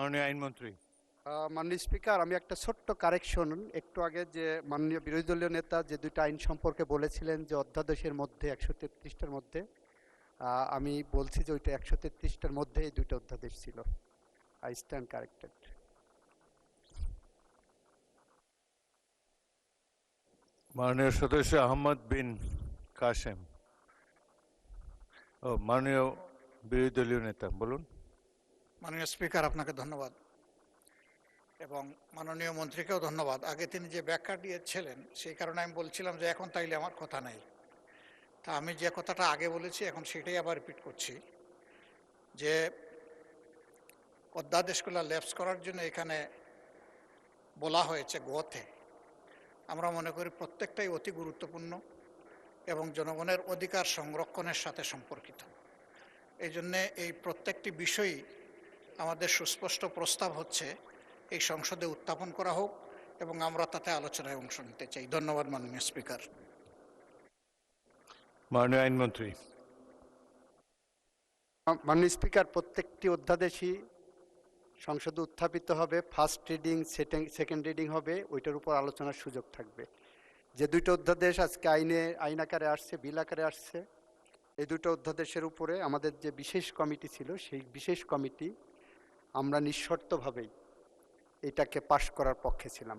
মাননীয় আইনমন্ত্রী। মাননীয় স্পিকার, আমি একটা ছোট্ট কারেকশন, একটু আগে যে মাননীয় বিরোধী দলীয় নেতা যে দুইটা আইন সম্পর্কে বলেছিলেন যে অধ্যাদেশের মধ্যে 133টার মধ্যে, আমি বলছি যে ওইটা 133টার মধ্যে এই দুইটা অধ্যাদেশ ছিল। I stand corrected. মাননীয় সদস্য আহমদ বিন কাসেম। ও মাননীয় বিরোধী দলীয় নেতা বলুন। মাননীয় স্পিকার, আপনাকে ধন্যবাদ এবং মাননীয় মন্ত্রীকেও ধন্যবাদ। আগে তিনি যে ব্যাখ্যা দিয়েছিলেন সেই কারণে আমি বলছিলাম যে এখন তাইলে আমার কথা নাই, তা আমি যে কথাটা আগে বলেছি এখন সেটাই আবার রিপিট করছি যে অধ্যাদেশগুলো ল্যাপস করার জন্য এখানে বলা হয়েছে গতে। আমরা মনে করি প্রত্যেকটাই অতি গুরুত্বপূর্ণ এবং জনগণের অধিকার সংরক্ষণের সাথে সম্পর্কিত। এই জন্যে এই প্রত্যেকটি বিষয়ই আমাদের সুস্পষ্ট প্রস্তাব হচ্ছে এই সংসদে উত্থাপন করা হোক এবং আমরা তাতে আলোচনায় অংশ নিতে চাই। ধন্যবাদ মাননীয় স্পিকার। মাননীয় আইনমন্ত্রী। মাননীয় স্পিকার, প্রত্যেকটি অধ্যাদেশই সংসদে উত্থাপিত হবে, ফার্স্ট রিডিং সেকেন্ড রিডিং হবে, ওইটার উপর আলোচনার সুযোগ থাকবে। যে দুইটা অধ্যাদেশ আজকে আইন আকারে আসছে, বিল আকারে আসছে, এই দুটো অধ্যাদেশের উপরে আমাদের যে বিশেষ কমিটি ছিল সেই বিশেষ কমিটি আমরা নিঃশর্তভাবেই এটাকে পাশ করার পক্ষে ছিলাম।